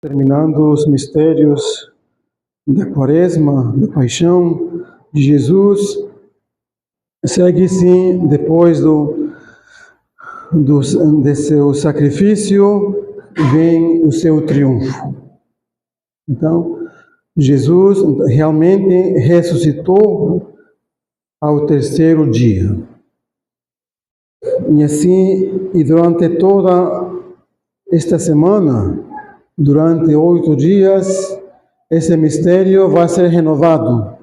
Terminando os mistérios da Quaresma, da Paixão de Jesus, segue-se depois de seu sacrifício, vem o seu triunfo. Então, Jesus realmente ressuscitou ao terceiro dia. E assim, e durante toda esta semana, durante 8 dias, esse mistério vai ser renovado.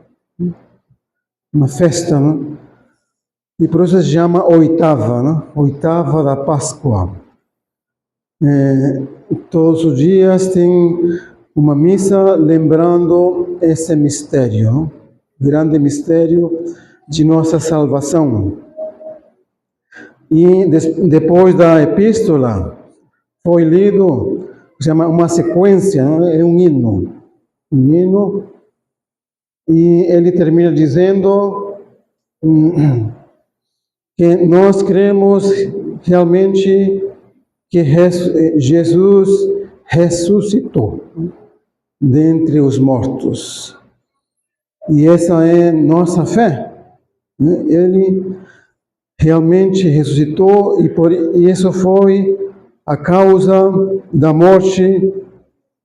Uma festa, né? E por isso se chama oitava, né? Oitava da Páscoa. Todos os dias tem uma missa lembrando esse mistério, né? Grande mistério de nossa salvação. E depois da epístola, foi lido, se chama uma sequência, é um hino, e ele termina dizendo que nós cremos realmente que Jesus ressuscitou dentre os mortos. E essa é nossa fé. Ele realmente ressuscitou e isso foi a causa da morte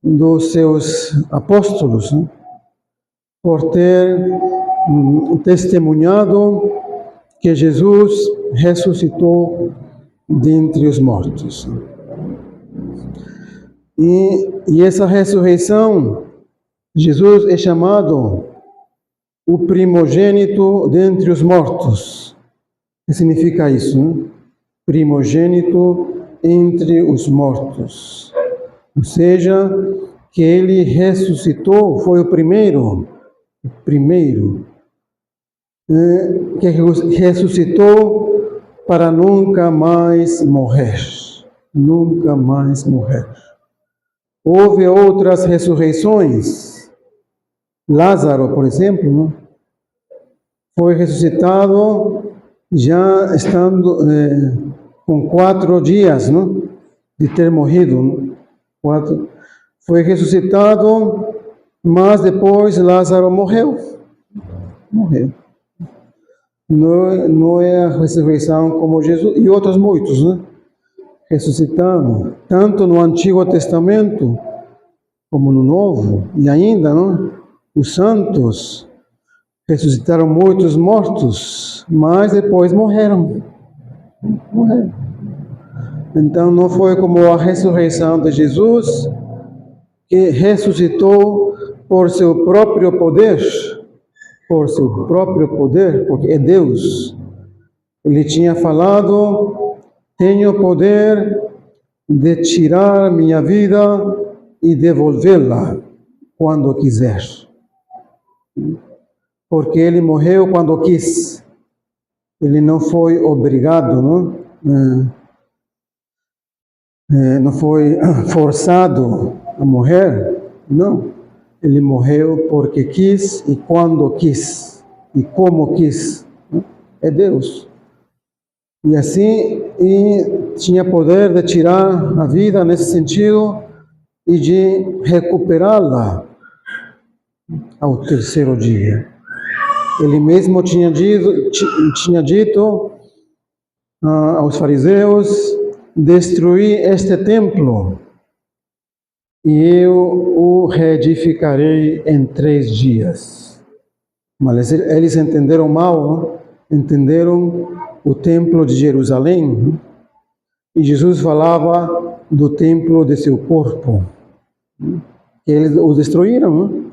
dos seus apóstolos, né? Por ter testemunhado que Jesus ressuscitou dentre os mortos. E essa ressurreição, Jesus é chamado o primogênito dentre os mortos. O que significa isso, né? Primogênito entre os mortos. Ou seja, que ele ressuscitou, foi o primeiro que ressuscitou para nunca mais morrer. Nunca mais morrer. Houve outras ressurreições. Lázaro, por exemplo, né? Foi ressuscitado já estando com 4 dias, né, de ter morrido. Né? Foi ressuscitado, mas depois Lázaro morreu. Não é a ressurreição como Jesus e outros muitos, né? Ressuscitando, tanto no Antigo Testamento como no Novo, e ainda, né? Os santos ressuscitaram muitos mortos, mas depois morreram. Então não foi como a ressurreição de Jesus, que ressuscitou por seu próprio poder, porque é Deus. Ele tinha falado: tenho poder de tirar minha vida e devolvê-la quando quiser. Porque ele morreu quando quis. Ele não foi obrigado, não? Não foi forçado a morrer, não. Ele morreu porque quis e quando quis e como quis. É Deus. E assim, tinha poder de tirar a vida nesse sentido e de recuperá-la ao terceiro dia. Ele mesmo tinha dito aos fariseus: destruí este templo e eu o reedificarei em 3 dias. Mas eles entenderam mal, entenderam o templo de Jerusalém, e Jesus falava do templo de seu corpo. Eles o destruíram,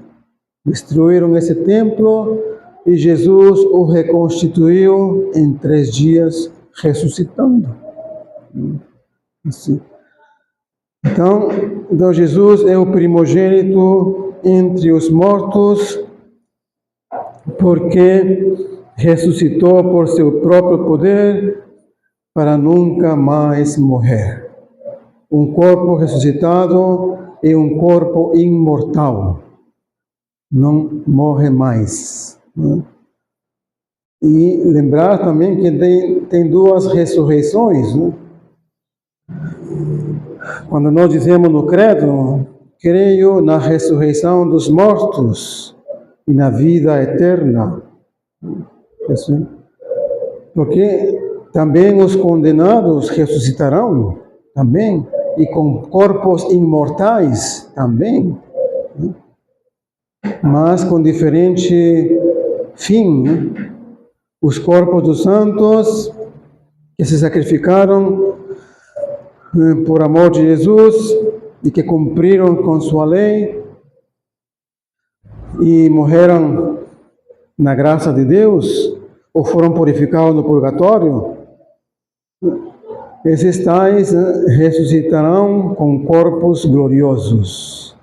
destruíram esse templo e Jesus o reconstituiu em 3 dias, ressuscitando. Assim. Então, Jesus é o primogênito entre os mortos, porque ressuscitou por seu próprio poder para nunca mais morrer. Um corpo ressuscitado é um corpo imortal. Não morre mais. Né? E lembrar também que tem 2 ressurreições. Né? Quando nós dizemos no credo, creio na ressurreição dos mortos e na vida eterna. Assim, porque também os condenados ressuscitarão, também, e com corpos imortais, também, mas com diferente fim. Os corpos dos santos que se sacrificaram por amor de Jesus e que cumpriram com sua lei e morreram na graça de Deus, ou foram purificados no purgatório, esses tais ressuscitarão com corpos gloriosos,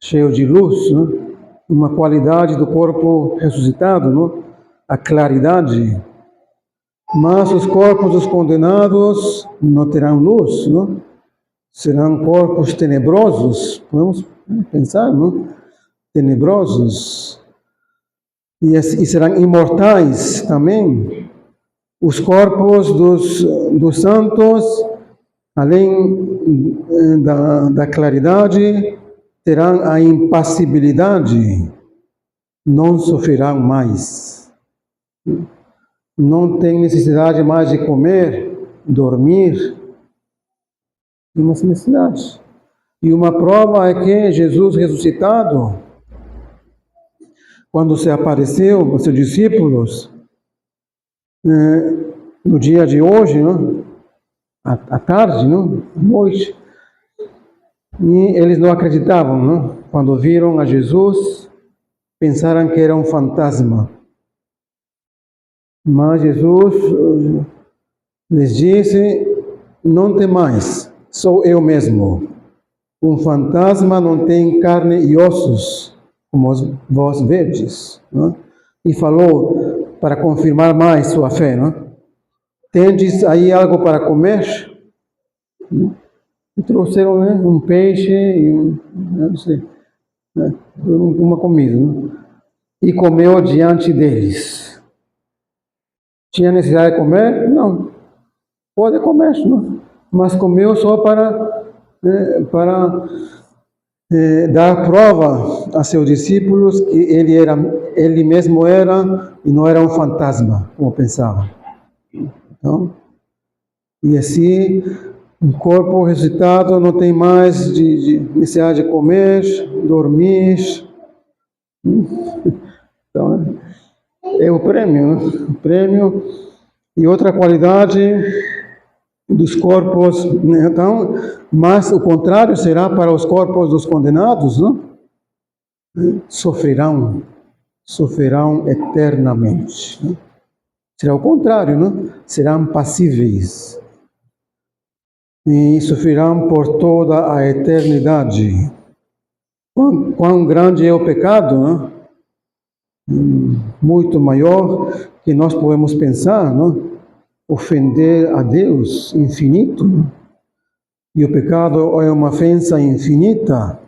cheios de luz, uma qualidade do corpo ressuscitado, a claridade. Mas os corpos dos condenados não terão luz, serão corpos tenebrosos, podemos pensar, tenebrosos, e serão imortais também. Os corpos dos santos, além da claridade, terão a impassibilidade, não sofrerão mais. Não tem necessidade mais de comer, dormir, nenhuma necessidade. E uma prova é que Jesus ressuscitado, quando se apareceu aos seus discípulos, no dia de hoje, à tarde, à noite, e eles não acreditavam, quando viram a Jesus, pensaram que era um fantasma. Mas Jesus lhes disse: não temais, sou eu mesmo. Um fantasma não tem carne e ossos, como vós vedes. E falou para confirmar mais sua fé. Tendes aí algo para comer? E trouxeram um peixe e não sei, uma comida. E comeu diante deles. Tinha necessidade de comer? Não. Pode comer, mas comeu só para dar prova a seus discípulos que ele mesmo era e não era um fantasma, como pensavam. Então, e assim, o corpo ressuscitado não tem mais de necessidade de comer, dormir. Então, é o prêmio, o prêmio. E outra qualidade dos corpos, então, mas o contrário será para os corpos dos condenados, sofrerão eternamente. Será o contrário, serão passíveis e sofrerão por toda a eternidade. Quão grande é o pecado, muito maior que nós podemos pensar, ofender a Deus infinito, e o pecado é uma ofensa infinita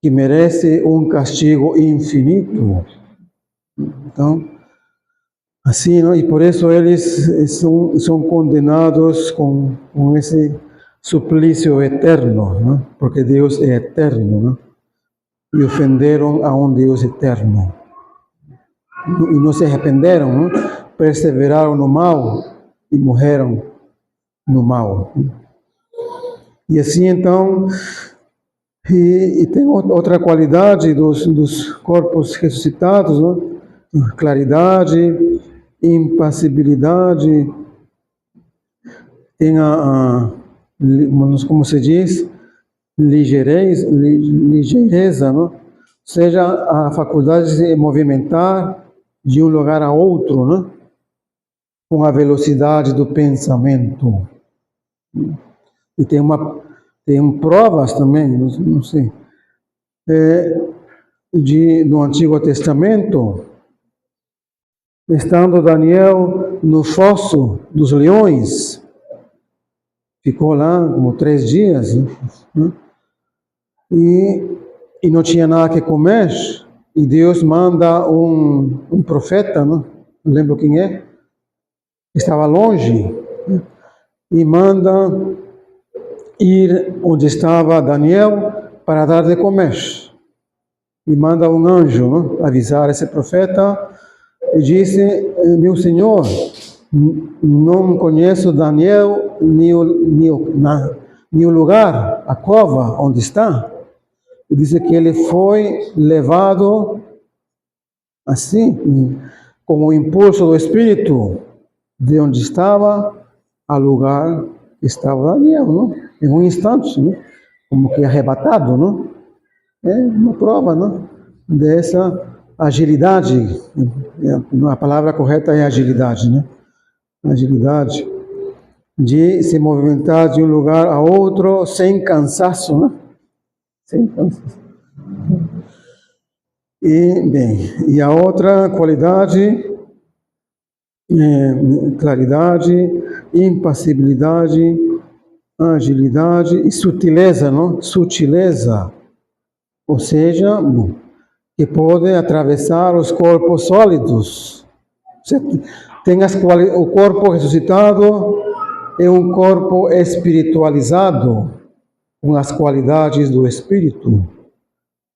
que merece um castigo infinito. Então, assim, e por isso eles são condenados com esse suplício eterno, porque Deus é eterno, e ofenderam a um Deus eterno. E não se arrependeram, perseveraram no mal e morreram no mal. E assim, então, e tem outra qualidade dos corpos ressuscitados, claridade, impassibilidade, tem como se diz, ligeireza, ou seja, a faculdade de se movimentar de um lugar a outro, com a velocidade do pensamento. E tem provas também, não sei, no Antigo Testamento, estando Daniel no fosso dos leões, ficou lá como 3 dias, e não tinha nada que comer, e Deus manda um profeta, não lembro quem é, estava longe, e manda ir onde estava Daniel para dar de comer. E manda um anjo, não? Avisar esse profeta e disse: meu senhor, não conheço Daniel nem o lugar, a cova onde está. E disse que ele foi levado assim, com o impulso do Espírito, de onde estava ao lugar que estava Daniel, não? Em um instante, não? Como que arrebatado, não? É uma prova, não? Dessa agilidade. A palavra correta é agilidade, né? Agilidade de se movimentar de um lugar a outro sem cansaço, né? Sem cansaço. E a outra qualidade é claridade, impassibilidade, agilidade e sutileza, não? Sutileza, ou seja, que pode atravessar os corpos sólidos. Você tem o corpo ressuscitado é um corpo espiritualizado, com as qualidades do Espírito.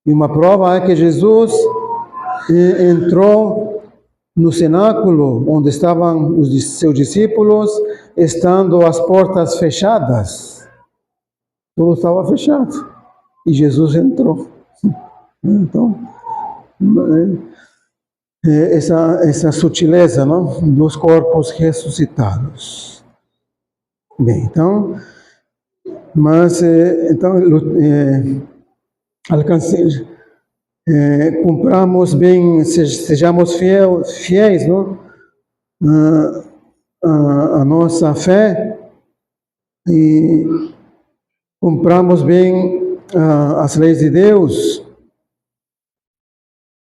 E uma prova é que Jesus entrou no cenáculo onde estavam os seus discípulos, estando as portas fechadas. Tudo estava fechado. E Jesus entrou. Então, essa sutileza, não? Dos corpos ressuscitados. Bem, então, cumpramos bem, sejamos fiéis, não? A nossa fé e cumpramos bem as leis de Deus.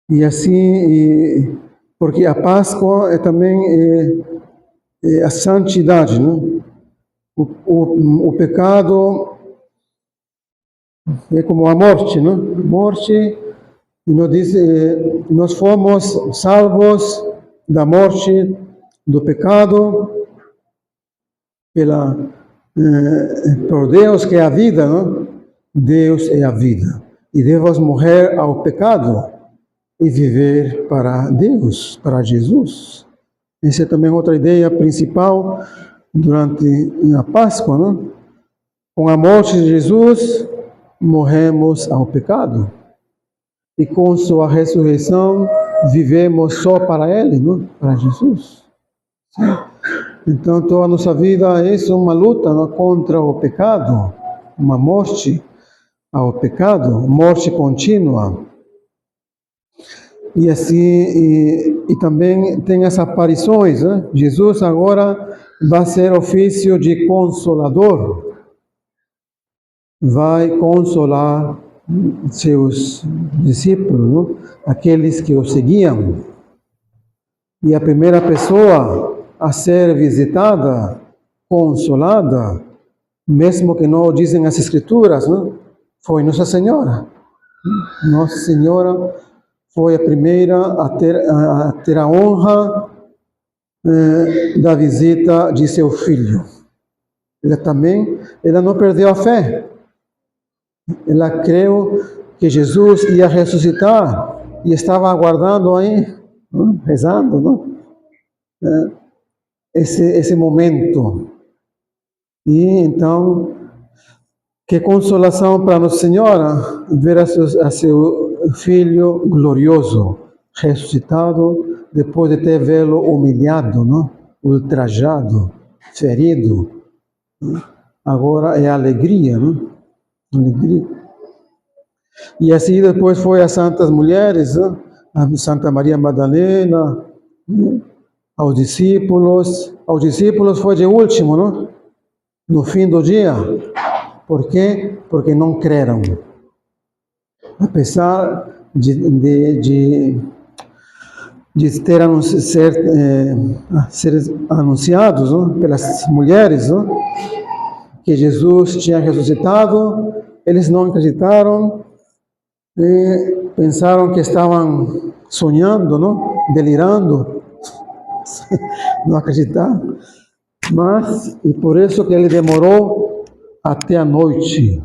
E assim, porque a Páscoa é também a santidade, não? O pecado é como a morte, não? Morte, e nós fomos salvos da morte, do pecado, por Deus que é a vida, não? Deus é a vida. E devemos morrer ao pecado e viver para Deus, para Jesus. Essa é também outra ideia principal durante a Páscoa, não? Com a morte de Jesus, morremos ao pecado. E com sua ressurreição, vivemos só para Ele, não? Para Jesus. Então, toda a nossa vida é uma luta, não? Contra o pecado, uma morte ao pecado, morte contínua. E assim, e também tem as aparições, né? Jesus agora vai ser ofício de consolador. Vai consolar seus discípulos, não? Aqueles que o seguiam. E a primeira pessoa a ser visitada, consolada, mesmo que não dizem as Escrituras, não? Foi Nossa Senhora. Nossa Senhora foi a primeira a ter a honra da visita de seu filho. Ela não perdeu a fé. Ela creu que Jesus ia ressuscitar e estava aguardando aí, não? Rezando, não? Esse momento. E então, que consolação para Nossa Senhora ver a seu filho glorioso, ressuscitado, depois de ter vê-lo humilhado, não? Ultrajado, ferido. Agora é alegria, não? Alegria. E assim depois foi as santas mulheres, não? A Santa Maria Madalena, não? Aos discípulos foi de último, não? No fim do dia. Por quê? Porque não creram. Apesar de ser anunciados, não? Pelas mulheres, não? Que Jesus tinha ressuscitado, eles não acreditaram e pensaram que estavam sonhando, não? Delirando, não acreditaram. Mas, e por isso que ele demorou até a noite.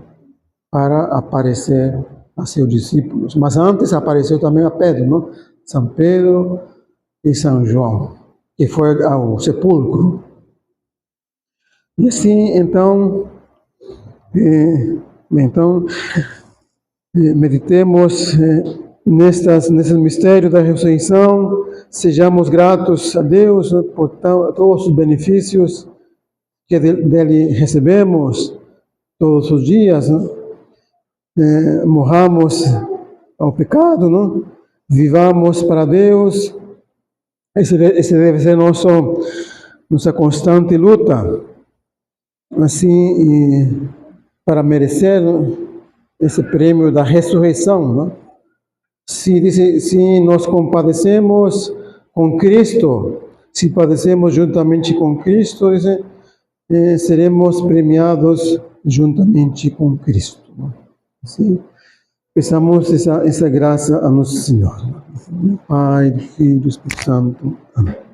para aparecer a seus discípulos. Mas antes apareceu também a Pedro, não? São Pedro e São João, que foi ao sepulcro. E assim, então, meditemos nesse mistério da ressurreição, sejamos gratos a Deus por todos os benefícios que dele recebemos todos os dias, morramos ao pecado, não? Vivamos para Deus. Esse deve ser nossa constante luta, assim, para merecer esse prêmio da ressurreição, não? Se nós compadecemos com Cristo, se padecemos juntamente com Cristo, seremos premiados juntamente com Cristo. Assim, peçamos essa graça a Nosso Senhor. Pai, do Filho e do Espírito Santo. Amém.